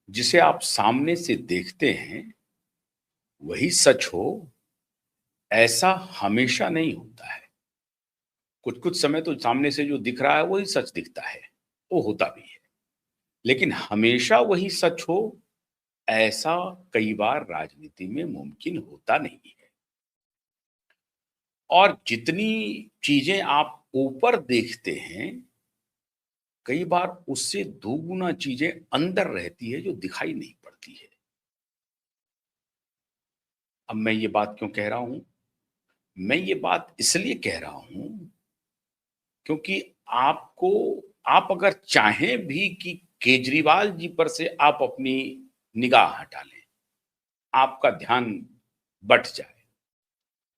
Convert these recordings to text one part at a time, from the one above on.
जिसे आप सामने से देखते हैं वही सच हो ऐसा हमेशा नहीं होता है। कुछ कुछ समय तो सामने से जो दिख रहा है वही सच दिखता है, वो होता भी है। लेकिन हमेशा वही सच हो ऐसा कई बार राजनीति में मुमकिन होता नहीं है। और जितनी चीजें आप ऊपर देखते हैं कई बार उससे दोगुना चीजें अंदर रहती है जो दिखाई नहीं पड़ती है। अब मैं ये बात क्यों कह रहा हूं? मैं ये बात इसलिए कह रहा हूं क्योंकि आपको आप अगर चाहें भी कि केजरीवाल जी पर से आप अपनी निगाह हटा लें, आपका ध्यान बट जाए।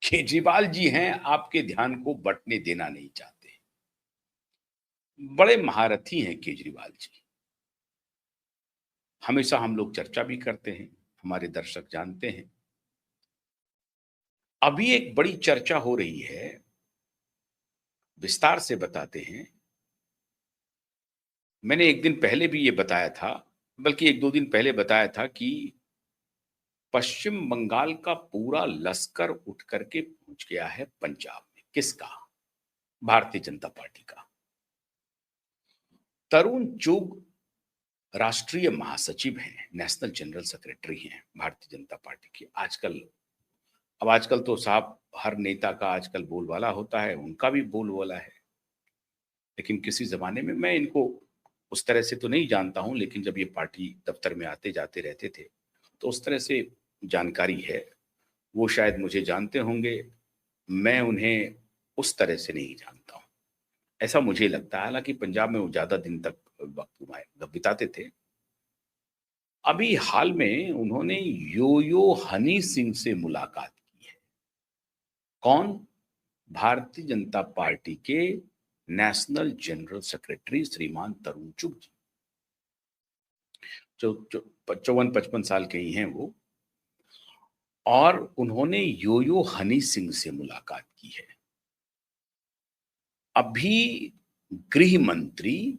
केजरीवाल जी हैं, आपके ध्यान को बटने देना नहीं चाहते। बड़े महारथी हैं केजरीवाल जी। हमेशा हम लोग चर्चा भी करते हैं, हमारे दर्शक जानते हैं। अभी एक बड़ी चर्चा हो रही है, विस्तार से बताते हैं। मैंने एक दिन पहले भी ये बताया था, बल्कि 1-2 दिन पहले बताया था कि पश्चिम बंगाल का पूरा लश्कर उठ करके पहुंच गया है पंजाब में। किसका? भारतीय जनता पार्टी का। तरुण चुग राष्ट्रीय महासचिव हैं, नेशनल जनरल सेक्रेटरी हैं भारतीय जनता पार्टी के। आजकल तो साहब हर नेता का आजकल बोलबाला होता है, उनका भी बोलबाला है। लेकिन किसी जमाने में मैं इनको उस तरह से तो नहीं जानता हूं, लेकिन जब ये पार्टी दफ्तर में आते जाते रहते थे तो उस तरह से जानकारी है। वो शायद मुझे जानते होंगे, मैं उन्हें उस तरह से नहीं जानता हूं, ऐसा मुझे लगता है। हालांकि पंजाब में वो ज्यादा दिन तक वक्त बिताते थे। अभी हाल में उन्होंने यो हनी सिंह से मुलाकात की है। कौन? भारतीय जनता पार्टी के नेशनल जनरल सेक्रेटरी श्रीमान तरुण चुग जी। जो 54-55 साल के ही हैं वो। और उन्होंने यो हनी सिंह से मुलाकात की है। अभी गृह मंत्री,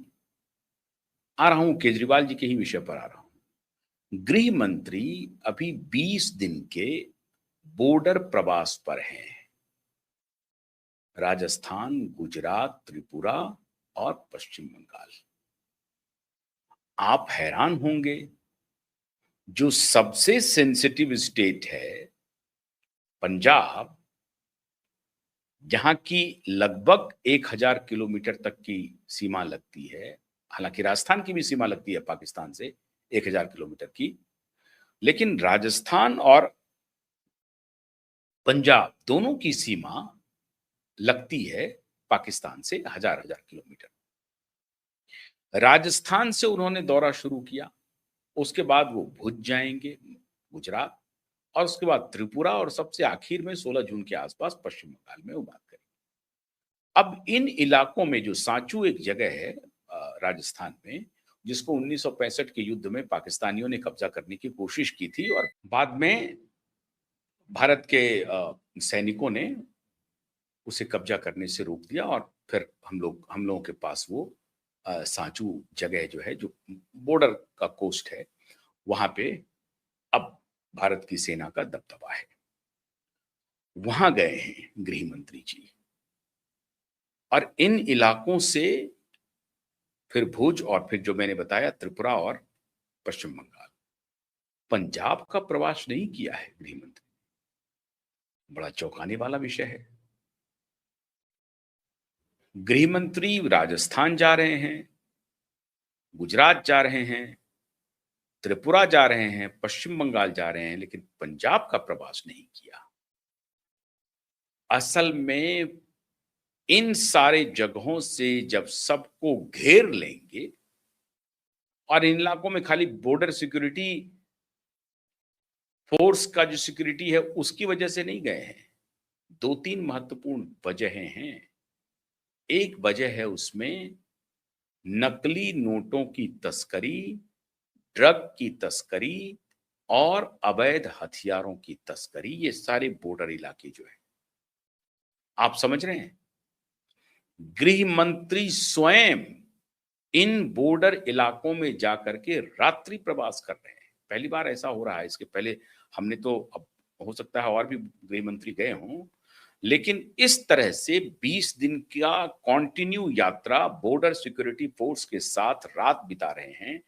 आ रहा हूं केजरीवाल जी के ही विषय पर आ रहा हूं। गृह मंत्री अभी 20 दिन के बॉर्डर प्रवास पर हैं। राजस्थान, गुजरात, त्रिपुरा और पश्चिम बंगाल। आप हैरान होंगे, जो सबसे सेंसिटिव स्टेट है पंजाब, जहां की लगभग 1000 किलोमीटर तक की सीमा लगती है। हालांकि राजस्थान की भी सीमा लगती है पाकिस्तान से 1000 किलोमीटर की, लेकिन राजस्थान और पंजाब दोनों की सीमा लगती है पाकिस्तान से हजार हजार किलोमीटर। राजस्थान से उन्होंने दौरा शुरू किया, उसके बाद वो भुज जाएंगे, गुजरात, और उसके बाद त्रिपुरा, और सबसे आखिर में 16 जून के आसपास पश्चिम बंगाल में वो बात करेंगे। अब इन इलाकों में जो सांचू एक जगह है राजस्थान में, जिसको 1965 के युद्ध में पाकिस्तानियों ने कब्जा करने की कोशिश की थी, और बाद में भारत के सैनिकों ने उसे कब्जा करने से रोक दिया, और फिर हम लोगों के पास वो सांचू जगह जो है, जो बॉर्डर का कोस्ट है, वहां पे अब भारत की सेना का दबदबा है। वहां गए हैं गृह मंत्री जी, और इन इलाकों से फिर भुज, और फिर जो मैंने बताया त्रिपुरा और पश्चिम बंगाल। पंजाब का प्रवास नहीं किया है गृह मंत्री। बड़ा चौंकाने वाला विषय है। गृह मंत्री राजस्थान जा रहे हैं, गुजरात जा रहे हैं, त्रिपुरा जा रहे हैं, पश्चिम बंगाल जा रहे हैं, लेकिन पंजाब का प्रवास नहीं किया। असल में इन सारे जगहों से जब सबको घेर लेंगे, और इन इलाकों में खाली बॉर्डर सिक्योरिटी फोर्स का जो सिक्योरिटी है उसकी वजह से नहीं गए हैं। 2-3 महत्वपूर्ण वजहें हैं। एक वजह है उसमें नकली नोटों की तस्करी, ड्रग की तस्करी और अवैध हथियारों की तस्करी। ये सारे बॉर्डर इलाके जो है, आप समझ रहे हैं, गृह मंत्री स्वयं इन बॉर्डर इलाकों में जाकर के रात्रि प्रवास कर रहे हैं। पहली बार ऐसा हो रहा है, इसके पहले हमने तो, अब हो सकता है और भी गृह मंत्री गए हों, लेकिन इस तरह से 20 दिन का कंटिन्यू यात्रा बॉर्डर सिक्योरिटी फोर्स के साथ रात बिता रहे हैं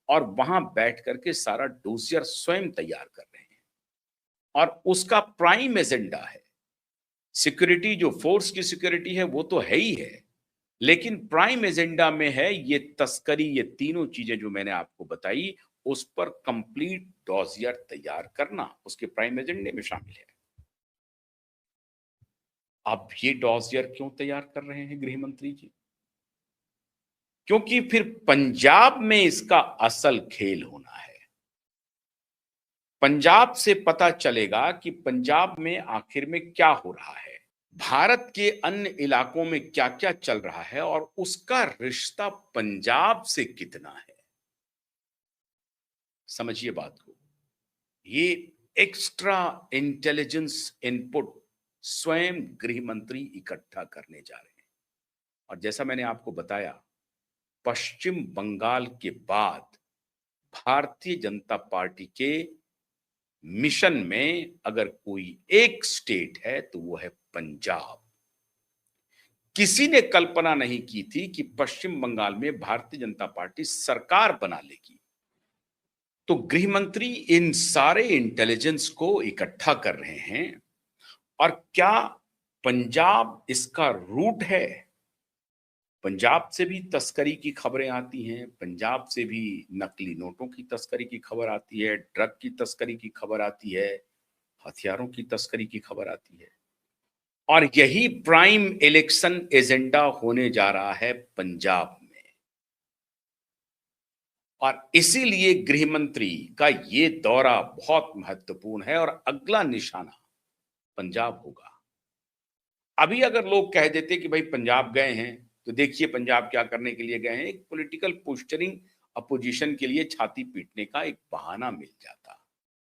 और वहां बैठ करके सारा डोसियर स्वयं तैयार कर रहे हैं। और उसका प्राइम एजेंडा है सिक्योरिटी, जो फोर्स की सिक्योरिटी है वो तो है ही है, लेकिन प्राइम एजेंडा में है ये तस्करी, ये तीनों चीजें जो मैंने आपको बताई, उस पर कंप्लीट डॉसियर तैयार करना उसके प्राइम एजेंडे में शामिल है। अब ये डॉसियर क्यों तैयार कर रहे हैं गृह मंत्री जी? क्योंकि फिर पंजाब में इसका असल खेल होना है। पंजाब से पता चलेगा कि पंजाब में आखिर में क्या हो रहा है, भारत के अन्य इलाकों में क्या क्या चल रहा है और उसका रिश्ता पंजाब से कितना है। समझिए बात को, ये एक्स्ट्रा इंटेलिजेंस इनपुट स्वयं गृह मंत्री इकट्ठा करने जा रहे हैं। और जैसा मैंने आपको बताया, पश्चिम बंगाल के बाद भारतीय जनता पार्टी के मिशन में अगर कोई एक स्टेट है तो वो है पंजाब। किसी ने कल्पना नहीं की थी कि पश्चिम बंगाल में भारतीय जनता पार्टी सरकार बना लेगी। तो गृह मंत्री इन सारे इंटेलिजेंस को इकट्ठा कर रहे हैं। और क्या पंजाब इसका रूट है? पंजाब से भी तस्करी की खबरें आती हैं, पंजाब से भी नकली नोटों की तस्करी की खबर आती है, ड्रग की तस्करी की खबर आती है, हथियारों की तस्करी की खबर आती है। और यही प्राइम इलेक्शन एजेंडा होने जा रहा है पंजाब में। और इसीलिए गृह मंत्री का ये दौरा बहुत महत्वपूर्ण है और अगला निशाना पंजाब होगा। अभी अगर लोग कह देते कि भाई पंजाब गए हैं तो देखिए पंजाब क्या करने के लिए गए हैं, एक पॉलिटिकल पोस्चरिंग, अपोजिशन के लिए छाती पीटने का एक बहाना मिल जाता।